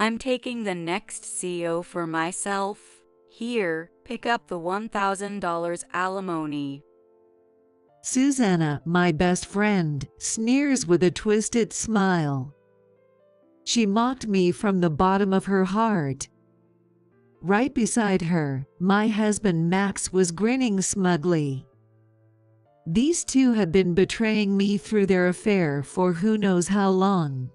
I'm taking the next CEO for myself. Here, pick up the $1,000 alimony. Susanna, my best friend, sneers with a twisted smile. She mocked me from the bottom of her heart. Right beside her, my husband Max was grinning smugly. These two had been betraying me through their affair for who knows how long.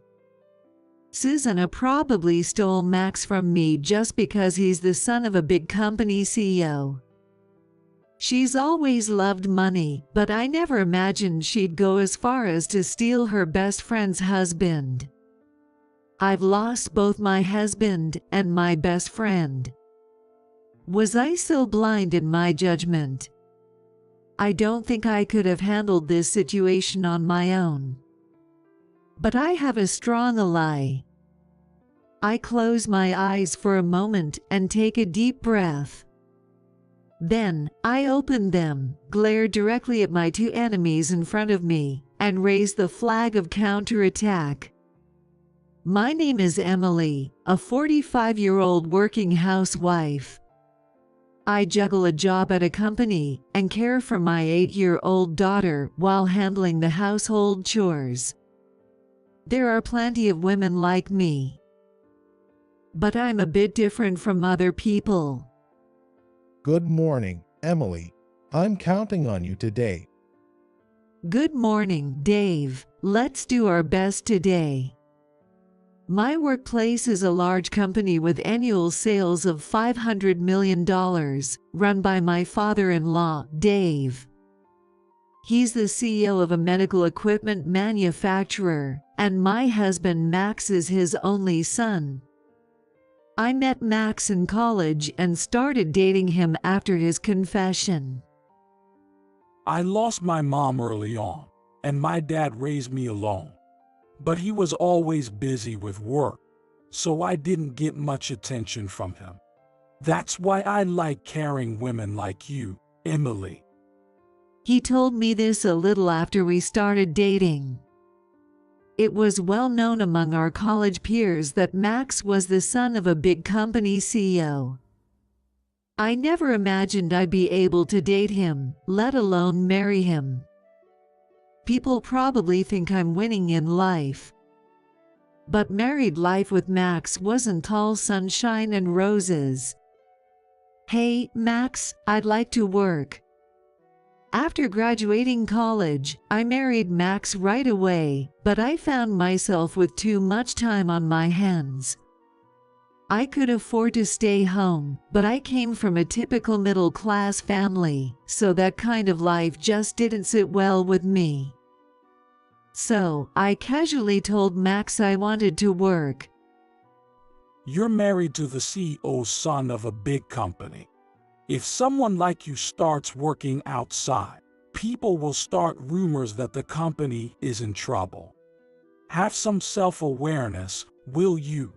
Susanna probably stole Max from me just because he's the son of a big company CEO. She's always loved money, but I never imagined she'd go as far as to steal her best friend's husband. I've lost both my husband and my best friend. Was I so blind in my judgment? I don't think I could have handled this situation on my own. But I have a strong ally. I close my eyes for a moment and take a deep breath. Then, I open them, glare directly at my two enemies in front of me, and raise the flag of counterattack. My name is Emily, a 45-year-old working housewife. I juggle a job at a company and care for my 8-year-old daughter while handling the household chores. There are plenty of women like me. But I'm a bit different from other people. Good morning, Emily. I'm counting on you today. Good morning, Dave. Let's do our best today. My workplace is a large company with annual sales of $500 million, run by my father-in-law, Dave. He's the CEO of a medical equipment manufacturer, and my husband Max is his only son. I met Max in college and started dating him after his confession. I lost my mom early on, and my dad raised me alone. But he was always busy with work, so I didn't get much attention from him. That's why I like caring women like you, Emily. He told me this a little after we started dating. It was well known among our college peers that Max was the son of a big company CEO. I never imagined I'd be able to date him, let alone marry him. People probably think I'm winning in life. But married life with Max wasn't all sunshine and roses. Hey, Max, I'd like to work. After graduating college, I married Max right away, but I found myself with too much time on my hands. I could afford to stay home, but I came from a typical middle-class family, so that kind of life just didn't sit well with me. So, I casually told Max I wanted to work. You're married to the CEO's son of a big company. If someone like you starts working outside, people will start rumors that the company is in trouble. Have some self-awareness, will you?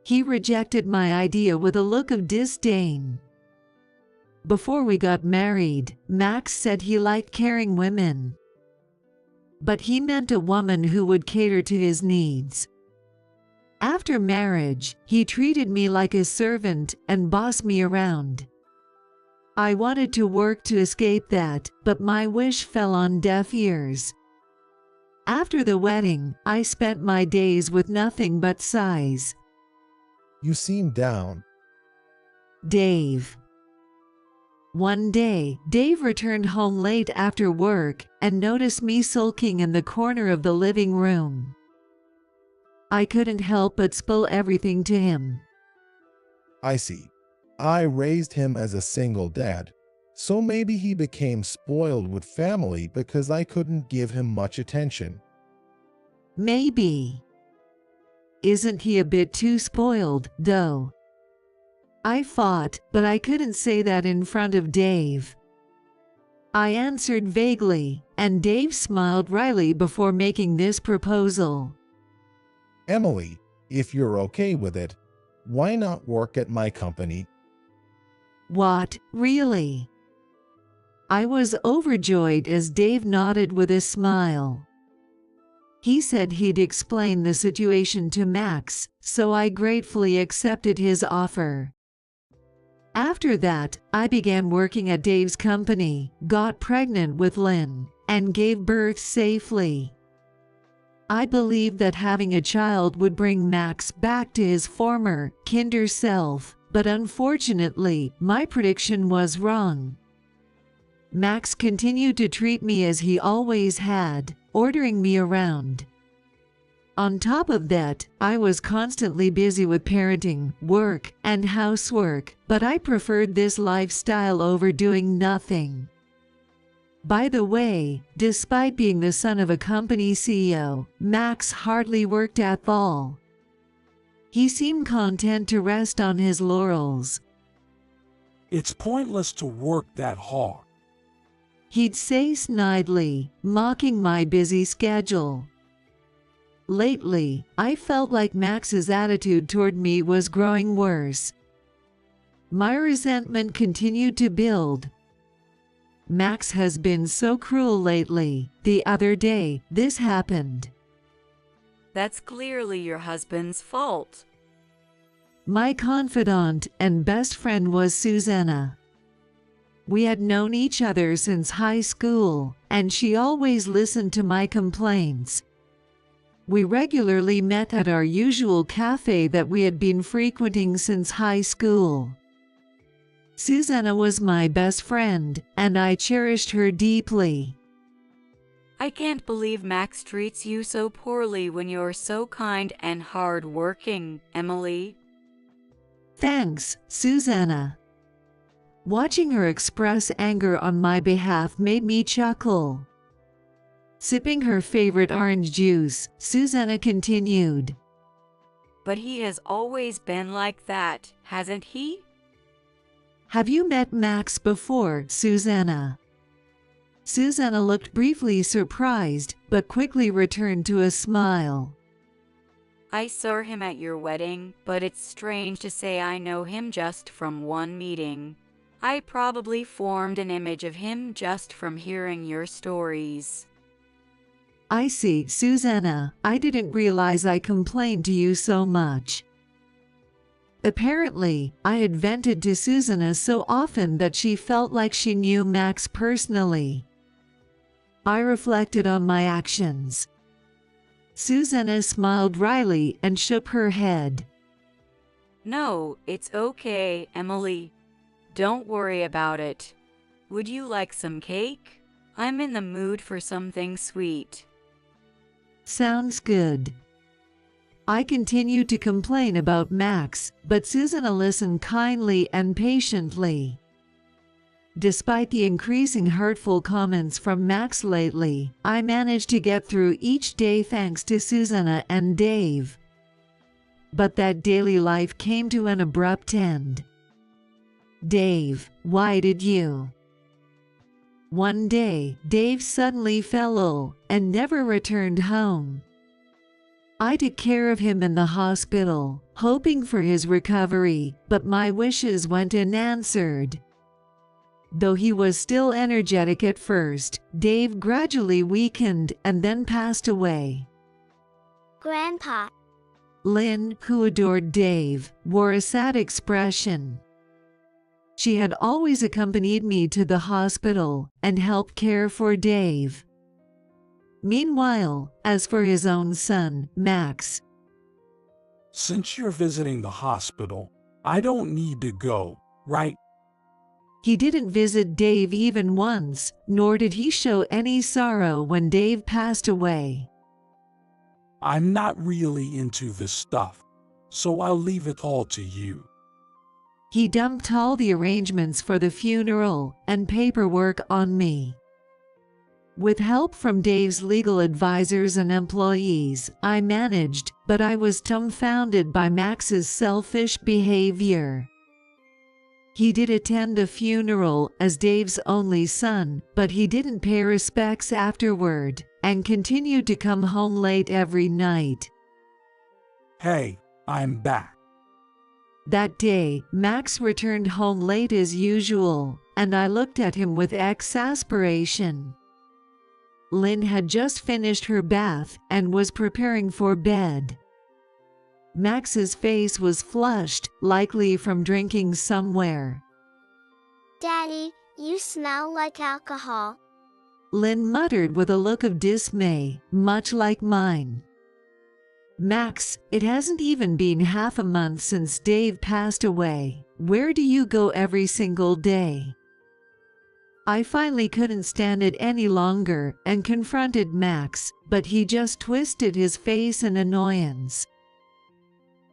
He rejected my idea with a look of disdain. Before we got married, Max said he liked caring women. But he meant a woman who would cater to his needs. After marriage, he treated me like a servant and bossed me around. I wanted to work to escape that, but my wish fell on deaf ears. After the wedding, I spent my days with nothing but sighs. You seem down. Dave. One day, Dave returned home late after work and noticed me sulking in the corner of the living room. I couldn't help but spill everything to him. I see. I raised him as a single dad, so maybe he became spoiled with family because I couldn't give him much attention. Maybe. Isn't he a bit too spoiled, though? I fought, but I couldn't say that in front of Dave. I answered vaguely, and Dave smiled wryly before making this proposal. Emily, if you're okay with it, why not work at my company? What, really? I was overjoyed as Dave nodded with a smile. He said he'd explain the situation to Max, so I gratefully accepted his offer. After that, I began working at Dave's company, got pregnant with Lynn, and gave birth safely. I believed that having a child would bring Max back to his former, kinder self, but unfortunately, my prediction was wrong. Max continued to treat me as he always had, ordering me around. On top of that, I was constantly busy with parenting, work, and housework, but I preferred this lifestyle over doing nothing. By the way, despite being the son of a company CEO, Max hardly worked at all. He seemed content to rest on his laurels. It's pointless to work that hard. He'd say snidely, mocking my busy schedule. Lately, I felt like Max's attitude toward me was growing worse. My resentment continued to build. Max has been so cruel lately. The other day, this happened. That's clearly your husband's fault. My confidant and best friend was Susanna. We had known each other since high school, and she always listened to my complaints. We regularly met at our usual cafe that we had been frequenting since high school. Susanna was my best friend, and I cherished her deeply. I can't believe Max treats you so poorly when you're so kind and hard-working, Emily. Thanks, Susanna. Watching her express anger on my behalf made me chuckle. Sipping her favorite orange juice, Susanna continued. But he has always been like that, hasn't he? Have you met Max before, Susanna? Susanna looked briefly surprised, but quickly returned to a smile. I saw him at your wedding, but it's strange to say I know him just from one meeting. I probably formed an image of him just from hearing your stories. I see, Susanna. I didn't realize I complained to you so much. Apparently, I had vented to Susanna so often that she felt like she knew Max personally. I reflected on my actions. Susanna smiled wryly and shook her head. No, it's okay, Emily. Don't worry about it. Would you like some cake? I'm in the mood for something sweet. Sounds good. I continued to complain about Max, but Susanna listened kindly and patiently. Despite the increasing hurtful comments from Max lately, I managed to get through each day thanks to Susanna and Dave. But that daily life came to an abrupt end. Dave, why did you? One day, Dave suddenly fell ill and never returned home. I took care of him in the hospital, hoping for his recovery, but my wishes went unanswered. Though he was still energetic at first, Dave gradually weakened and then passed away. Grandpa. Lynn, who adored Dave, wore a sad expression. She had always accompanied me to the hospital and helped care for Dave. Meanwhile, as for his own son, Max. Since you're visiting the hospital, I don't need to go, right? He didn't visit Dave even once, nor did he show any sorrow when Dave passed away. I'm not really into this stuff, so I'll leave it all to you. He dumped all the arrangements for the funeral and paperwork on me. With help from Dave's legal advisors and employees, I managed, but I was dumbfounded by Max's selfish behavior. He did attend the funeral as Dave's only son, but he didn't pay respects afterward and continued to come home late every night. Hey, I'm back. That day, Max returned home late as usual, and I looked at him with exasperation. Lynn had just finished her bath and was preparing for bed. Max's face was flushed, likely from drinking somewhere. Daddy, you smell like alcohol. Lynn muttered with a look of dismay, much like mine. Max, it hasn't even been half a month since Dave passed away. Where do you go every single day? I finally couldn't stand it any longer and confronted Max, but he just twisted his face in annoyance.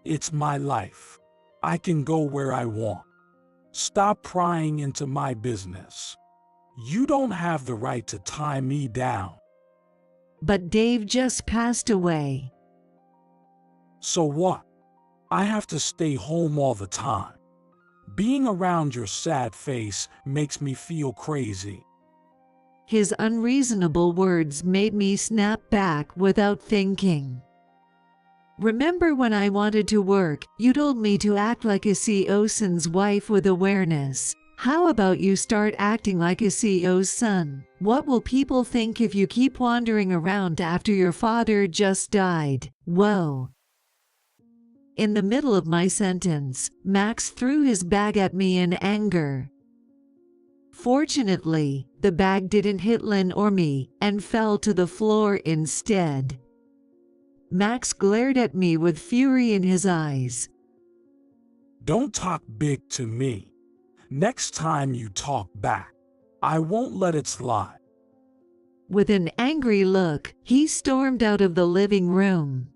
It's my life. I can go where I want. Stop prying into my business. You don't have the right to tie me down. But Dave just passed away. So what? I have to stay home all the time. Being around your sad face makes me feel crazy. His unreasonable words made me snap back without thinking. Remember when I wanted to work, you told me to act like a CEO's son's wife with awareness. How about you start acting like a CEO's son? What will people think if you keep wandering around after your father just died? Whoa. In the middle of my sentence, Max threw his bag at me in anger. Fortunately, the bag didn't hit Lynn or me and fell to the floor instead. Max glared at me with fury in his eyes. Don't talk big to me. Next time you talk back, I won't let it slide. With an angry look, he stormed out of the living room.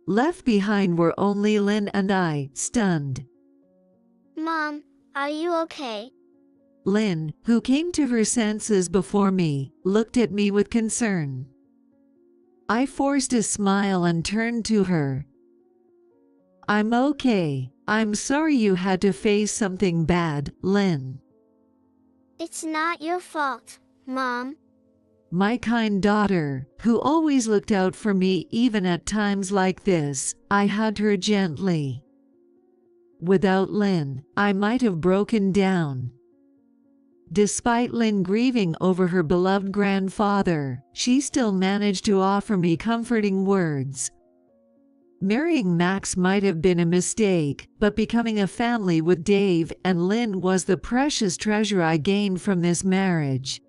Left behind were only Lynn and I, stunned. Mom, are you okay? Lynn, who came to her senses before me, looked at me with concern. I forced a smile and turned to her. I'm okay. I'm sorry you had to face something bad, Lynn. It's not your fault, Mom. My kind daughter, who always looked out for me even at times like this, I hugged her gently. Without Lynn, I might have broken down. Despite Lynn grieving over her beloved grandfather, she still managed to offer me comforting words. Marrying Max might have been a mistake, but becoming a family with Dave and Lynn was the precious treasure I gained from this marriage.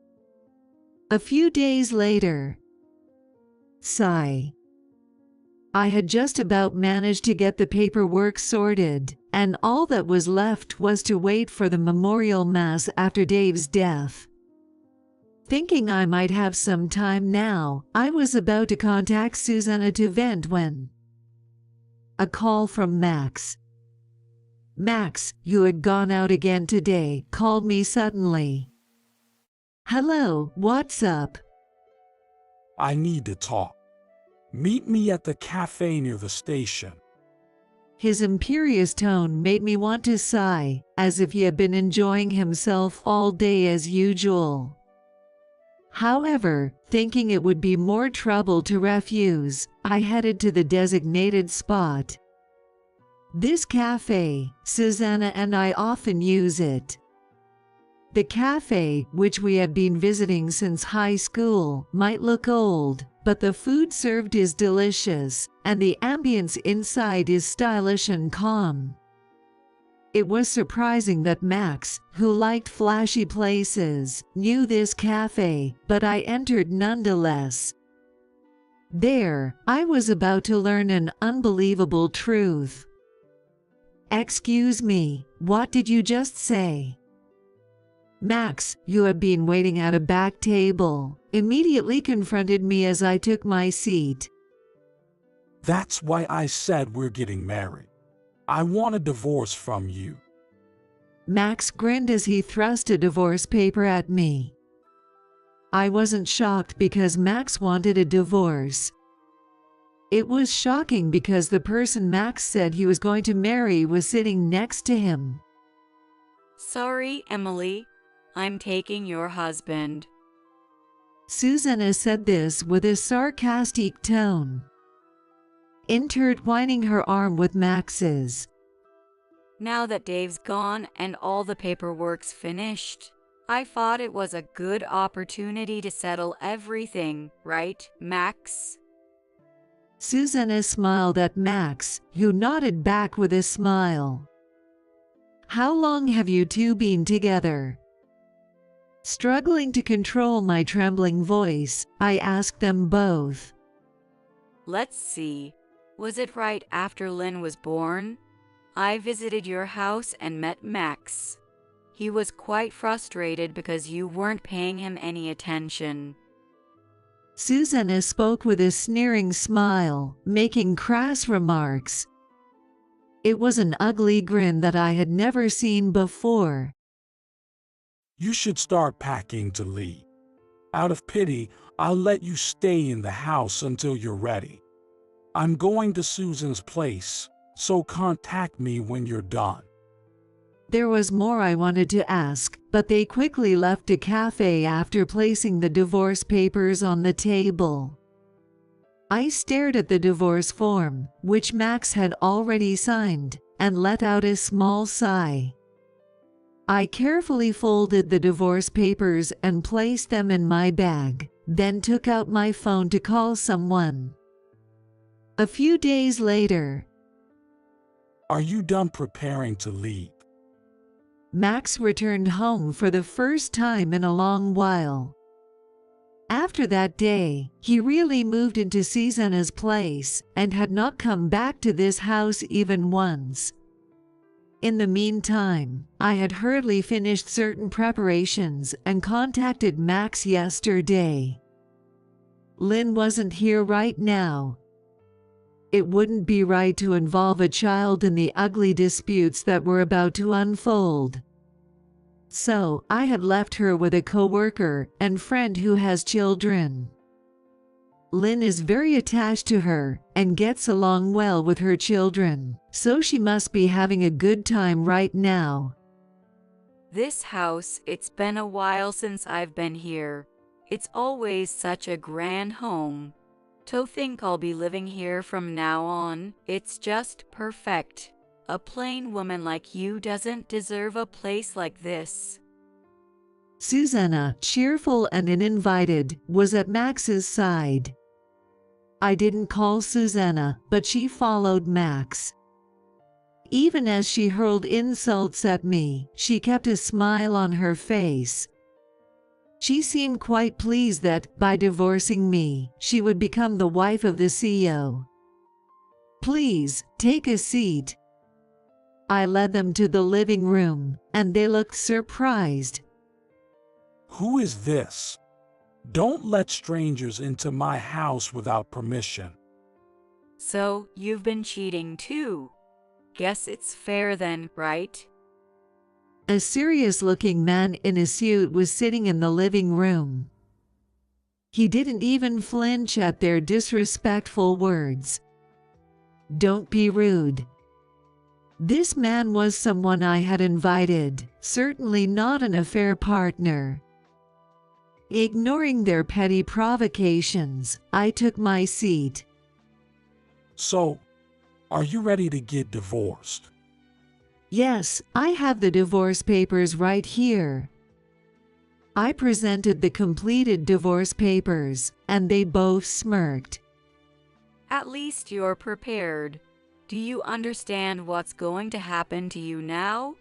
A few days later, sigh. I had just about managed to get the paperwork sorted, and all that was left was to wait for the memorial mass after Dave's death. Thinking I might have some time now, I was about to contact Susanna to vent when a call from Max. Max, who had gone out again today, called me suddenly. Hello, what's up? I need to talk. Meet me at the cafe near the station. His imperious tone made me want to sigh, as if he had been enjoying himself all day as usual. However, thinking it would be more trouble to refuse, I headed to the designated spot. This cafe, Susanna and I often use it. The cafe, which we had been visiting since high school, might look old, but the food served is delicious, and the ambience inside is stylish and calm. It was surprising that Max, who liked flashy places, knew this cafe, but I entered nonetheless. There, I was about to learn an unbelievable truth. Excuse me, what did you just say? Max, who had been waiting at a back table, immediately confronted me as I took my seat. That's why I said we're getting married. I want a divorce from you. Max grinned as he thrust a divorce paper at me. I wasn't shocked because Max wanted a divorce. It was shocking because the person Max said he was going to marry was sitting next to him. Sorry, Emily. I'm taking your husband. Susanna said this with a sarcastic tone, intertwining her arm with Max's. Now that Dave's gone and all the paperwork's finished, I thought it was a good opportunity to settle everything, right, Max? Susanna smiled at Max, who nodded back with a smile. How long have you two been together? Struggling to control my trembling voice, I asked them both. Let's see. Was it right after Lynn was born? I visited your house and met Max. He was quite frustrated because you weren't paying him any attention. Susanna spoke with a sneering smile, making crass remarks. It was an ugly grin that I had never seen before. You should start packing to leave. Out of pity, I'll let you stay in the house until you're ready. I'm going to Susan's place, so contact me when you're done. There was more I wanted to ask, but they quickly left a cafe after placing the divorce papers on the table. I stared at the divorce form, which Max had already signed, and let out a small sigh. I carefully folded the divorce papers and placed them in my bag, then took out my phone to call someone. A few days later, Are you done preparing to leave? Max returned home for the first time in a long while. After that day, he really moved into Susanna's place and had not come back to this house even once. In the meantime, I had hurriedly finished certain preparations and contacted Max yesterday. Lynn wasn't here right now. It wouldn't be right to involve a child in the ugly disputes that were about to unfold. So, I had left her with a coworker and friend who has children. Lynn is very attached to her and gets along well with her children, so she must be having a good time right now. This house, it's been a while since I've been here. It's always such a grand home. To think I'll be living here from now on, it's just perfect. A plain woman like you doesn't deserve a place like this. Susanna, cheerful and uninvited, was at Max's side. I didn't call Susanna, but she followed Max. Even as she hurled insults at me, she kept a smile on her face. She seemed quite pleased that, by divorcing me, she would become the wife of the CEO. Please, take a seat. I led them to the living room, and they looked surprised. Who is this? Don't let strangers into my house without permission. So, you've been cheating too. Guess it's fair then, right? A serious-looking man in a suit was sitting in the living room. He didn't even flinch at their disrespectful words. Don't be rude. This man was someone I had invited, certainly not an affair partner. Ignoring their petty provocations, I took my seat. So, are you ready to get divorced? Yes, I have the divorce papers right here. I presented the completed divorce papers, and they both smirked. At least you're prepared. Do you understand what's going to happen to you now?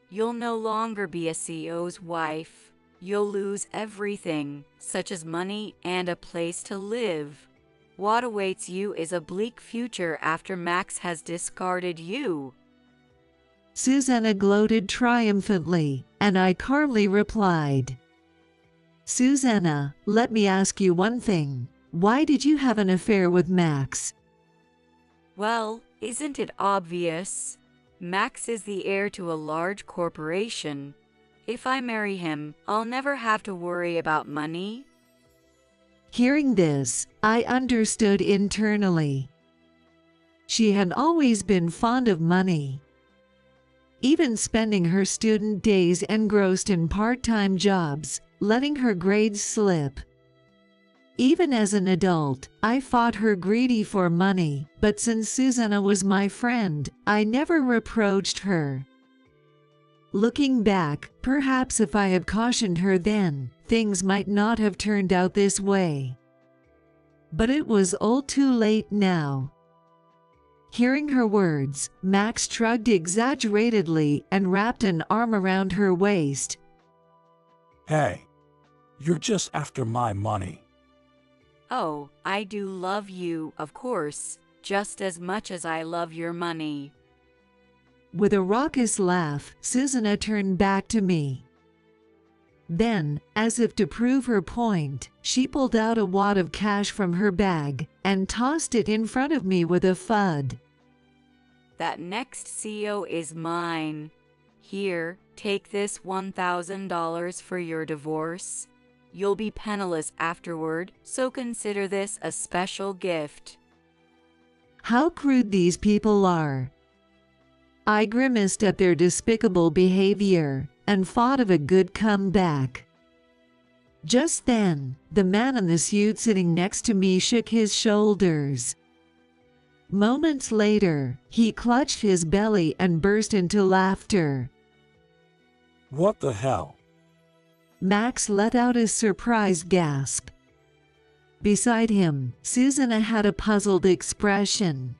You'll no longer be a CEO's wife. You'll lose everything, such as money and a place to live. What awaits you is a bleak future after Max has discarded you. Susanna gloated triumphantly, and I calmly replied, Susanna, let me ask you one thing. Why did you have an affair with Max? Well, isn't it obvious? Max is the heir to a large corporation. If I marry him, I'll never have to worry about money. Hearing this, I understood internally. She had always been fond of money. Even spending her student days engrossed in part-time jobs, letting her grades slip. Even as an adult, I thought her greedy for money, but since Susanna was my friend, I never reproached her. Looking back, perhaps if I had cautioned her then, things might not have turned out this way. But it was all too late now. Hearing her words, Max shrugged exaggeratedly and wrapped an arm around her waist. Hey, you're just after my money. Oh, I do love you, of course, just as much as I love your money. With a raucous laugh, Susanna turned back to me. Then, as if to prove her point, she pulled out a wad of cash from her bag and tossed it in front of me with a thud. That next CO is mine. Here, take this $1,000 for your divorce. You'll be penniless afterward, so consider this a special gift. How crude these people are. I grimaced at their despicable behavior and thought of a good comeback. Just then, the man in the suit sitting next to me shook his shoulders. Moments later, he clutched his belly and burst into laughter. What the hell? Max let out a surprised gasp. Beside him, Susanna had a puzzled expression.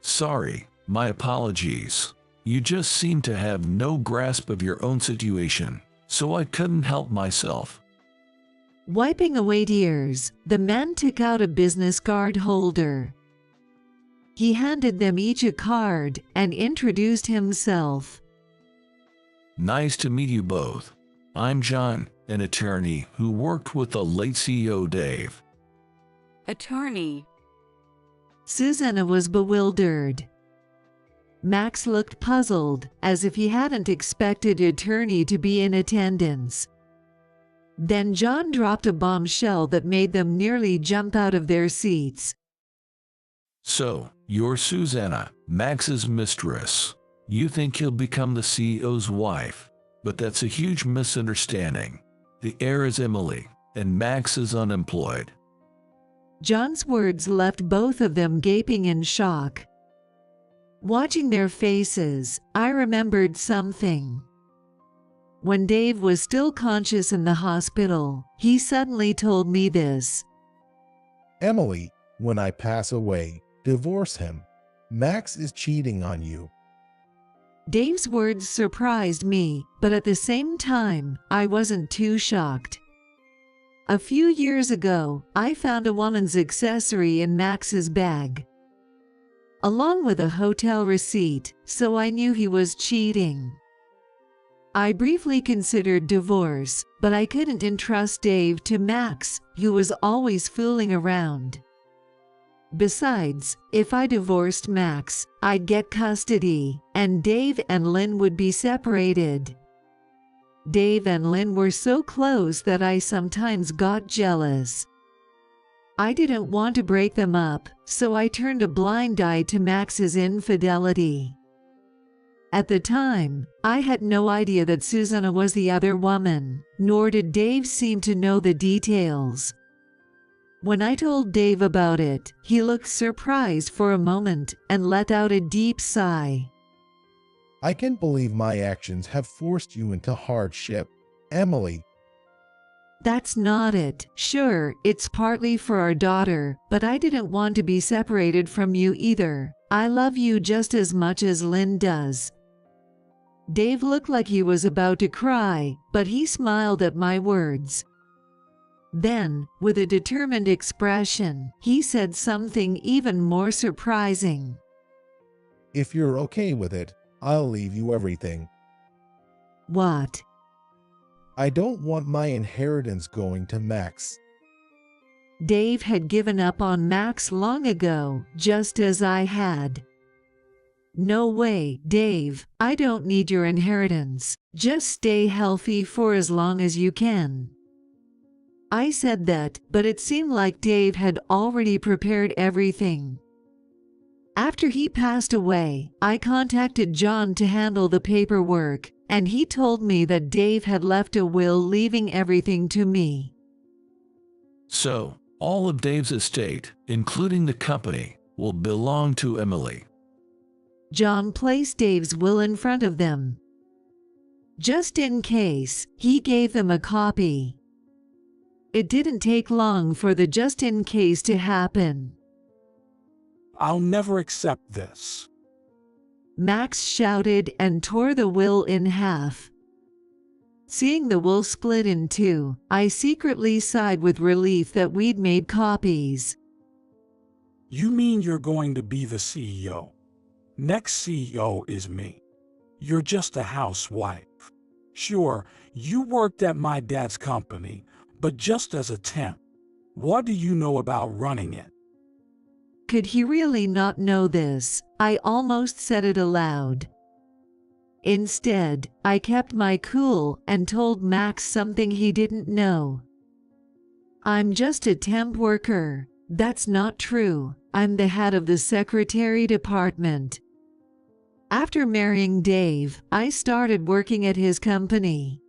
Sorry, my apologies. You just seem to have no grasp of your own situation, so I couldn't help myself. Wiping away tears, the man took out a business card holder. He handed them each a card and introduced himself. Nice to meet you both. I'm John, an attorney who worked with the late CEO Dave. Attorney. Susanna was bewildered. Max looked puzzled, as if he hadn't expected attorney to be in attendance. Then John dropped a bombshell that made them nearly jump out of their seats. So, you're Susanna, Max's mistress. You think he'll become the CEO's wife, but that's a huge misunderstanding. The heir is Emily, and Max is unemployed. John's words left both of them gaping in shock. Watching their faces, I remembered something. When Dave was still conscious in the hospital, he suddenly told me this. Emily, when I pass away, divorce him. Max is cheating on you. Dave's words surprised me, but at the same time, I wasn't too shocked. A few years ago, I found a woman's accessory in Max's bag, along with a hotel receipt, so I knew he was cheating. I briefly considered divorce, but I couldn't entrust Dave to Max, who was always fooling around. Besides, if I divorced Max, I'd get custody, and Dave and Lynn would be separated. Dave and Lynn were so close that I sometimes got jealous. I didn't want to break them up, so I turned a blind eye to Max's infidelity. At the time, I had no idea that Susanna was the other woman, nor did Dave seem to know the details. When I told Dave about it, he looked surprised for a moment and let out a deep sigh. I can't believe my actions have forced you into hardship, Emily. That's not it. Sure, it's partly for our daughter, but I didn't want to be separated from you either. I love you just as much as Lynn does. Dave looked like he was about to cry, but he smiled at my words. Then, with a determined expression, he said something even more surprising. If you're okay with it, I'll leave you everything. What? I don't want my inheritance going to Max. Dave had given up on Max long ago, just as I had. No way, Dave, I don't need your inheritance. Just stay healthy for as long as you can. I said that, but it seemed like Dave had already prepared everything. After he passed away, I contacted John to handle the paperwork, and he told me that Dave had left a will leaving everything to me. So, all of Dave's estate, including the company, will belong to Emily. John placed Dave's will in front of them. Just in case, he gave them a copy. It didn't take long for the just in case to happen. I'll never accept this. Max shouted and tore the will in half. Seeing the will split in two, I secretly sighed with relief that we'd made copies. You mean you're going to be the CEO? Next CEO is me. You're just a housewife. Sure, you worked at my dad's company, but just as a temp. What do you know about running it? Could he really not know this? I almost said it aloud. Instead, I kept my cool and told Max something he didn't know. I'm just a temp worker. That's not true. I'm the head of the secretary department. After marrying Dave, I started working at his company.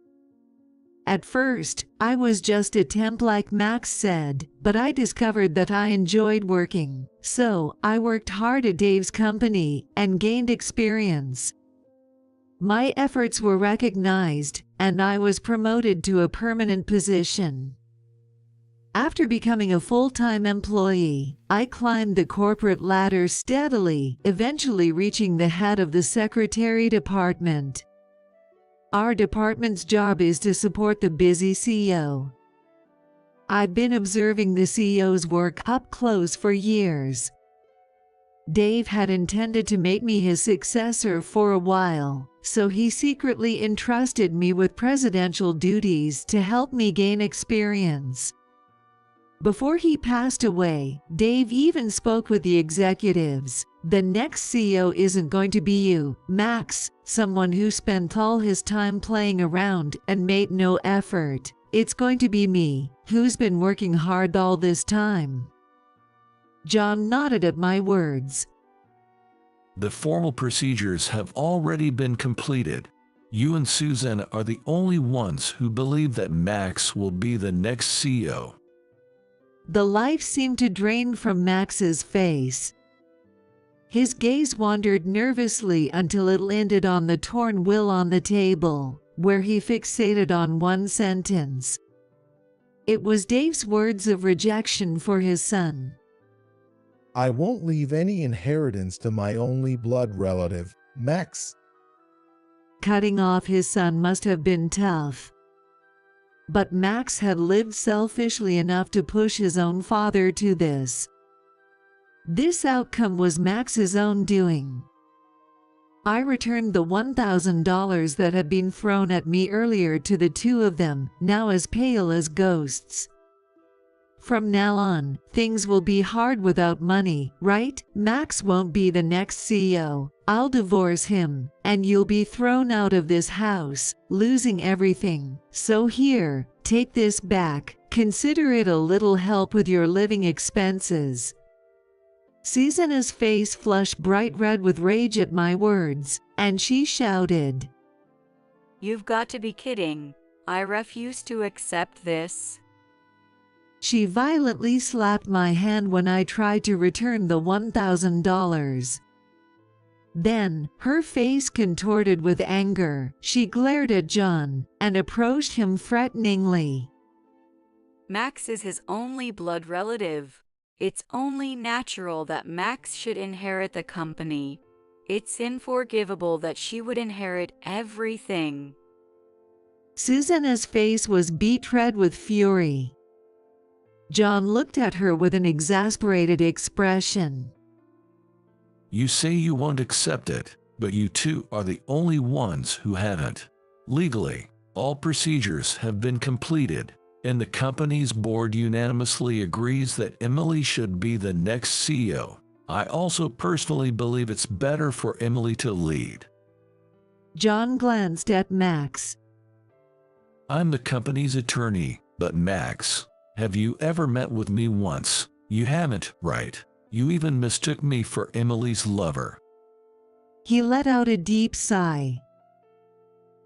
At first, I was just a temp like Max said, but I discovered that I enjoyed working, so I worked hard at Dave's company and gained experience. My efforts were recognized, and I was promoted to a permanent position. After becoming a full-time employee, I climbed the corporate ladder steadily, eventually reaching the head of the secretary department. Our department's job is to support the busy CEO. I've been observing the CEO's work up close for years. Dave had intended to make me his successor for a while, so he secretly entrusted me with presidential duties to help me gain experience. Before he passed away, Dave even spoke with the executives. The next CEO isn't going to be you, Max, someone who spent all his time playing around and made no effort. It's going to be me, who's been working hard all this time. John nodded at my words. The formal procedures have already been completed. You and Susanna are the only ones who believe that Max will be the next CEO. The life seemed to drain from Max's face. His gaze wandered nervously until it landed on the torn will on the table, where he fixated on one sentence. It was Dave's words of rejection for his son. I won't leave any inheritance to my only blood relative, Max. Cutting off his son must have been tough. But Max had lived selfishly enough to push his own father to this. This outcome was Max's own doing. I returned the $1,000 that had been thrown at me earlier to the two of them, now as pale as ghosts. From now on, things will be hard without money, right? Max won't be the next CEO. I'll divorce him, and you'll be thrown out of this house, losing everything. So here, take this back. Consider it a little help with your living expenses. Susanna's face flushed bright red with rage at my words, and she shouted, You've got to be kidding. I refuse to accept this. She violently slapped my hand when I tried to return the $1,000. Then, her face contorted with anger, she glared at John and approached him threateningly. Max is his only blood relative. It's only natural that Max should inherit the company. It's unforgivable that she would inherit everything. Susanna's face was beet red with fury. John looked at her with an exasperated expression. You say you won't accept it, but you two are the only ones who haven't. Legally, all procedures have been completed, and the company's board unanimously agrees that Emily should be the next CEO. I also personally believe it's better for Emily to lead. John glanced at Max. I'm the company's attorney, but Max, have you ever met with me once? You haven't, right? You even mistook me for Emily's lover. He let out a deep sigh.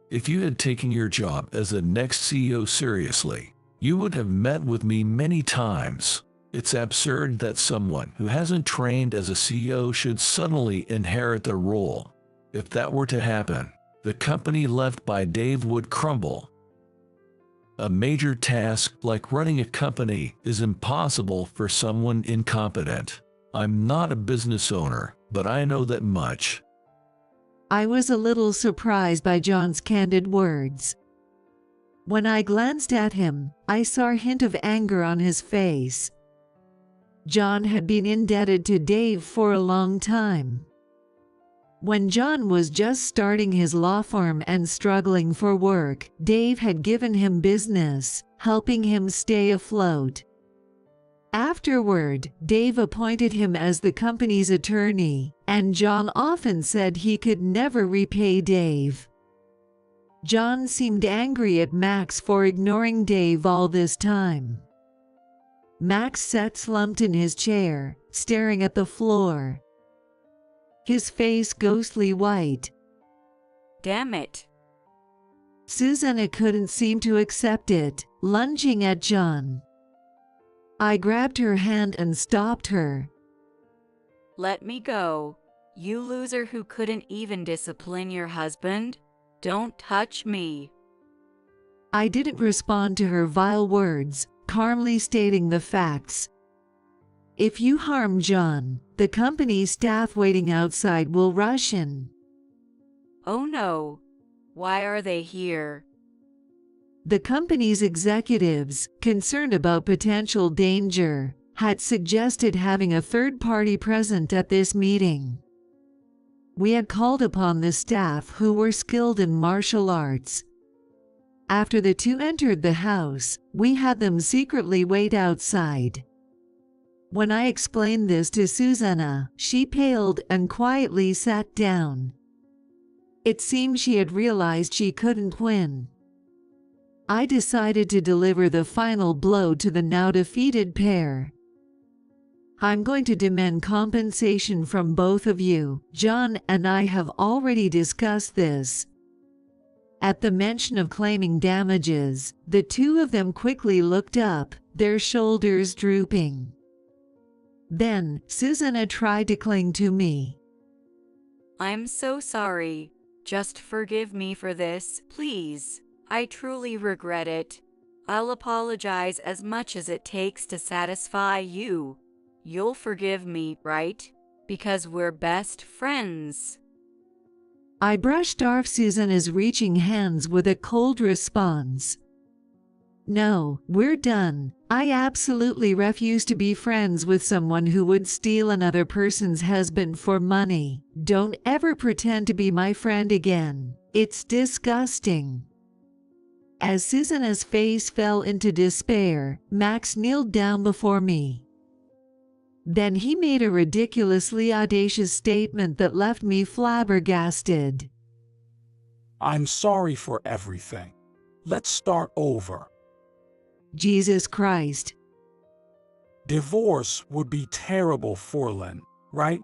If you had taken your job as the next CEO seriously, you would have met with me many times. It's absurd that someone who hasn't trained as a CEO should suddenly inherit the role. If that were to happen, the company left by Dave would crumble. A major task like running a company is impossible for someone incompetent. I'm not a business owner, but I know that much. I was a little surprised by John's candid words. When I glanced at him, I saw a hint of anger on his face. John had been indebted to Dave for a long time. When John was just starting his law firm and struggling for work, Dave had given him business, helping him stay afloat. Afterward, Dave appointed him as the company's attorney, and John often said he could never repay Dave. John seemed angry at Max for ignoring Dave all this time. Max sat slumped in his chair, staring at the floor. His face ghostly white. Damn it. Susanna couldn't seem to accept it, lunging at John. I grabbed her hand and stopped her. Let me go. You loser who couldn't even discipline your husband. Don't touch me. I didn't respond to her vile words, calmly stating the facts. If you harm John, the company staff waiting outside will rush in. Oh no. Why are they here? The company's executives, concerned about potential danger, had suggested having a third party present at this meeting. We had called upon the staff who were skilled in martial arts. After the two entered the house, we had them secretly wait outside. When I explained this to Susanna, she paled and quietly sat down. It seemed she had realized she couldn't win. I decided to deliver the final blow to the now defeated pair. I'm going to demand compensation from both of you. John and I have already discussed this. At the mention of claiming damages, the two of them quickly looked up, their shoulders drooping. Then, Susanna tried to cling to me. I'm so sorry. Just forgive me for this, please. I truly regret it. I'll apologize as much as it takes to satisfy you. You'll forgive me, right? Because we're best friends. I brushed off Susanna's reaching hands with a cold response. No, we're done. I absolutely refuse to be friends with someone who would steal another person's husband for money. Don't ever pretend to be my friend again. It's disgusting. As Susanna's face fell into despair, Max kneeled down before me. Then he made a ridiculously audacious statement that left me flabbergasted. I'm sorry for everything. Let's start over. Jesus Christ. Divorce would be terrible for Lynn, right?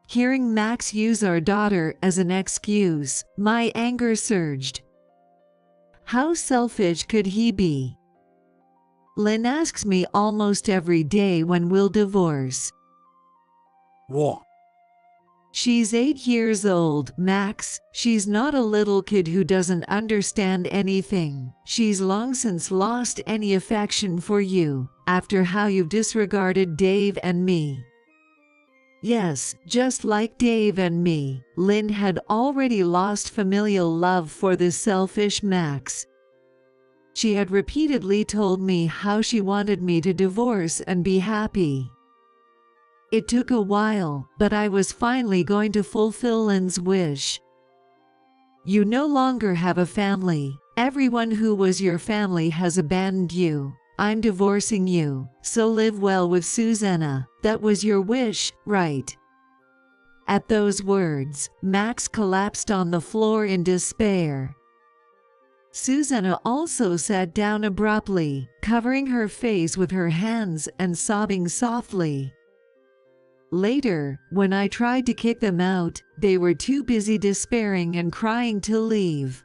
Hearing Max use our daughter as an excuse, my anger surged. How selfish could he be? Lynn asks me almost every day when we'll divorce. What? She's 8 years old, Max. She's not a little kid who doesn't understand anything. She's long since lost any affection for you, after how you've disregarded Dave and me. Yes, just like Dave and me, Lynn had already lost familial love for the selfish Max. She had repeatedly told me how she wanted me to divorce and be happy. It took a while, but I was finally going to fulfill Lynn's wish. You no longer have a family. Everyone who was your family has abandoned you. I'm divorcing you, so live well with Susanna. That was your wish, right? At those words, Max collapsed on the floor in despair. Susanna also sat down abruptly, covering her face with her hands and sobbing softly. Later, when I tried to kick them out, they were too busy despairing and crying to leave.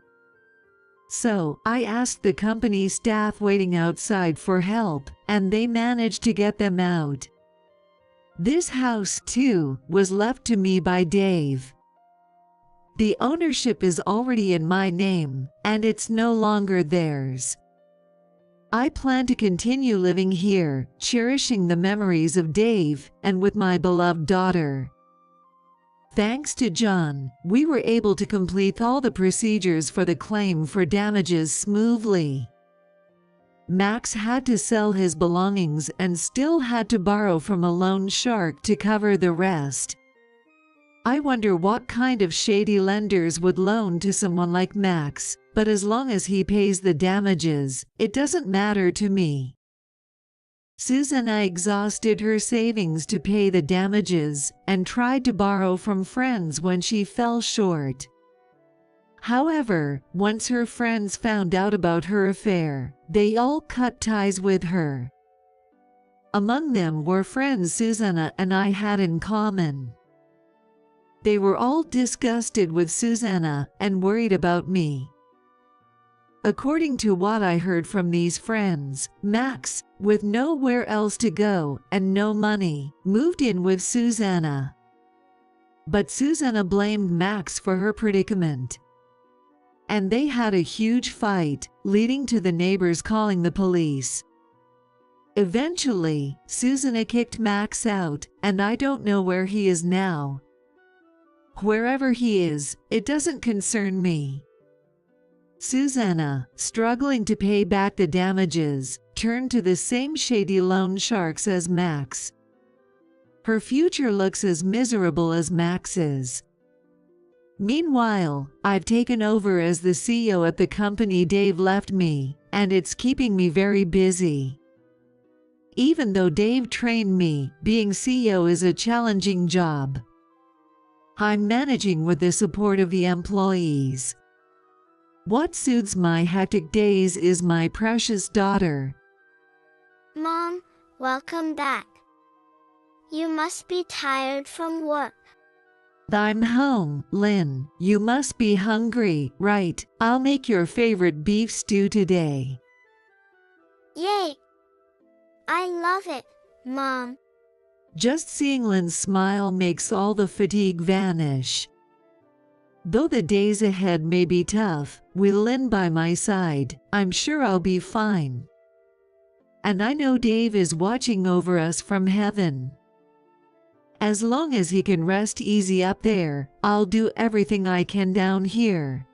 So, I asked the company staff waiting outside for help, and they managed to get them out. This house, too, was left to me by Dave. The ownership is already in my name, and it's no longer theirs. I plan to continue living here, cherishing the memories of Dave and with my beloved daughter. Thanks to John, we were able to complete all the procedures for the claim for damages smoothly. Max had to sell his belongings and still had to borrow from a loan shark to cover the rest. I wonder what kind of shady lenders would loan to someone like Max, but as long as he pays the damages, it doesn't matter to me. Susanna exhausted her savings to pay the damages and tried to borrow from friends when she fell short. However, once her friends found out about her affair, they all cut ties with her. Among them were friends Susanna and I had in common. They were all disgusted with Susanna and worried about me. According to what I heard from these friends, Max, with nowhere else to go and no money, moved in with Susanna. But Susanna blamed Max for her predicament. And they had a huge fight, leading to the neighbors calling the police. Eventually, Susanna kicked Max out, and I don't know where he is now. Wherever he is, it doesn't concern me. Susanna, struggling to pay back the damages, turned to the same shady loan sharks as Max. Her future looks as miserable as Max's. Meanwhile, I've taken over as the CEO at the company Dave left me, and it's keeping me very busy. Even though Dave trained me, being CEO is a challenging job. I'm managing with the support of the employees. What soothes my hectic days is my precious daughter. Mom, welcome back. You must be tired from work. I'm home, Lynn. You must be hungry, right? I'll make your favorite beef stew today. Yay! I love it, Mom. Just seeing Lynn's smile makes all the fatigue vanish. Though the days ahead may be tough, with Lynn by my side, I'm sure I'll be fine. And I know Dave is watching over us from heaven. As long as he can rest easy up there, I'll do everything I can down here.